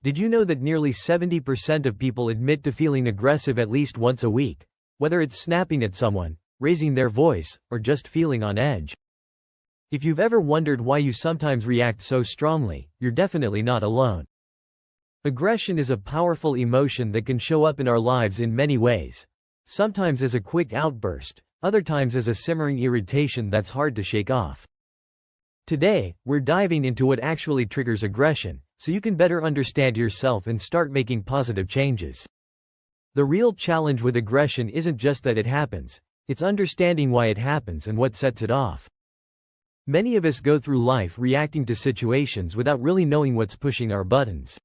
Did you know that nearly 70% of people admit to feeling aggressive at least once a week, whether it's snapping at someone, raising their voice, or just feeling on edge? If you've ever wondered why you sometimes react so strongly, you're definitely not alone. Aggression is a powerful emotion that can show up in our lives in many ways. Sometimes as a quick outburst, other times as a simmering irritation that's hard to shake off. Today, we're diving into what actually triggers aggression, so you can better understand yourself and start making positive changes. The real challenge with aggression isn't just that it happens, it's understanding why it happens and what sets it off. Many of us go through life reacting to situations without really knowing what's pushing our buttons.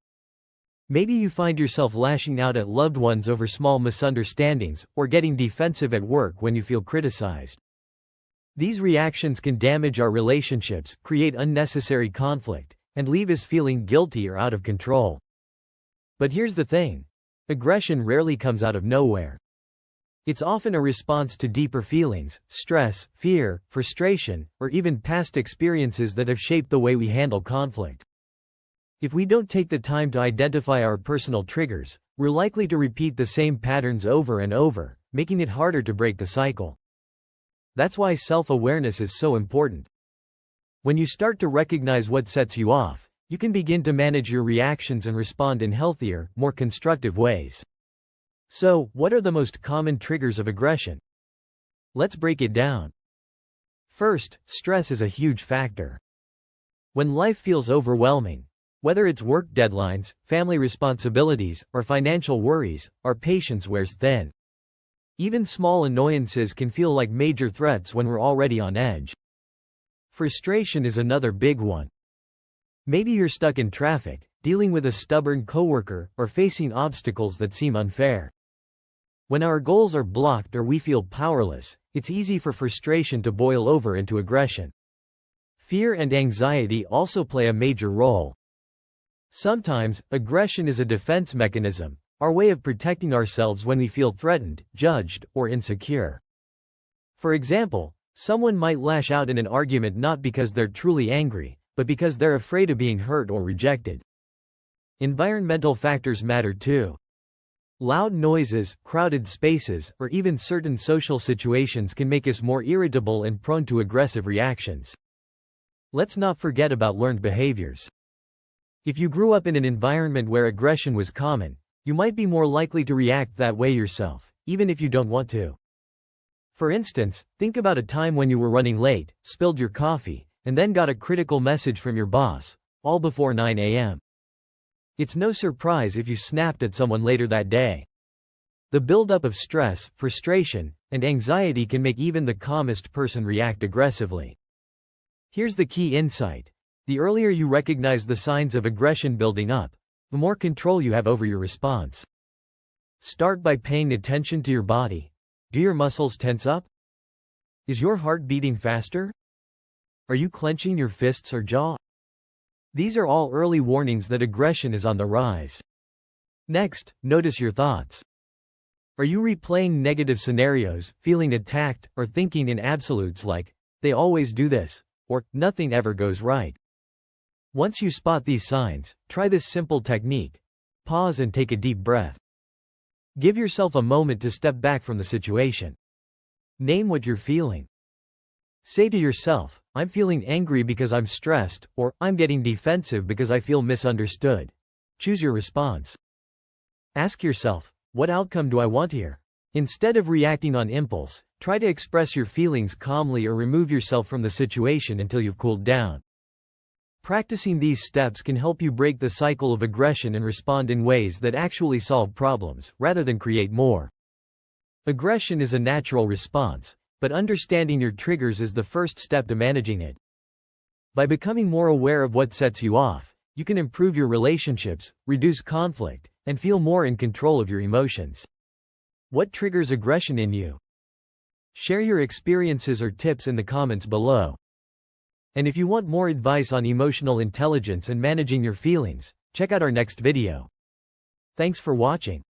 Maybe you find yourself lashing out at loved ones over small misunderstandings, or getting defensive at work when you feel criticized. These reactions can damage our relationships, create unnecessary conflict, and leave us feeling guilty or out of control. But here's the thing. Aggression rarely comes out of nowhere. It's often a response to deeper feelings, stress, fear, frustration, or even past experiences that have shaped the way we handle conflict. If we don't take the time to identify our personal triggers, we're likely to repeat the same patterns over and over, making it harder to break the cycle. That's why self-awareness is so important. When you start to recognize what sets you off, you can begin to manage your reactions and respond in healthier, more constructive ways. So, what are the most common triggers of aggression? Let's break it down. First, stress is a huge factor. When life feels overwhelming, whether it's work deadlines, family responsibilities, or financial worries, our patience wears thin. Even small annoyances can feel like major threats when we're already on edge. Frustration is another big one. Maybe you're stuck in traffic, dealing with a stubborn coworker, or facing obstacles that seem unfair. When our goals are blocked or we feel powerless, it's easy for frustration to boil over into aggression. Fear and anxiety also play a major role. Sometimes, aggression is a defense mechanism, our way of protecting ourselves when we feel threatened, judged, or insecure. For example, someone might lash out in an argument not because they're truly angry, but because they're afraid of being hurt or rejected. Environmental factors matter too. Loud noises, crowded spaces, or even certain social situations can make us more irritable and prone to aggressive reactions. Let's not forget about learned behaviors. If you grew up in an environment where aggression was common, you might be more likely to react that way yourself, even if you don't want to. For instance, think about a time when you were running late, spilled your coffee, and then got a critical message from your boss, all before 9 a.m. It's no surprise if you snapped at someone later that day. The buildup of stress, frustration, and anxiety can make even the calmest person react aggressively. Here's the key insight. The earlier you recognize the signs of aggression building up, the more control you have over your response. Start by paying attention to your body. Do your muscles tense up? Is your heart beating faster? Are you clenching your fists or jaw? These are all early warnings that aggression is on the rise. Next, notice your thoughts. Are you replaying negative scenarios, feeling attacked, or thinking in absolutes like, "They always do this," or "Nothing ever goes right"? Once you spot these signs, try this simple technique. Pause and take a deep breath. Give yourself a moment to step back from the situation. Name what you're feeling. Say to yourself, "I'm feeling angry because I'm stressed," or "I'm getting defensive because I feel misunderstood." Choose your response. Ask yourself, what outcome do I want here? Instead of reacting on impulse, try to express your feelings calmly or remove yourself from the situation until you've cooled down. Practicing these steps can help you break the cycle of aggression and respond in ways that actually solve problems, rather than create more. Aggression is a natural response, but understanding your triggers is the first step to managing it. By becoming more aware of what sets you off, you can improve your relationships, reduce conflict, and feel more in control of your emotions. What triggers aggression in you? Share your experiences or tips in the comments below. And if you want more advice on emotional intelligence and managing your feelings, check out our next video. Thanks for watching.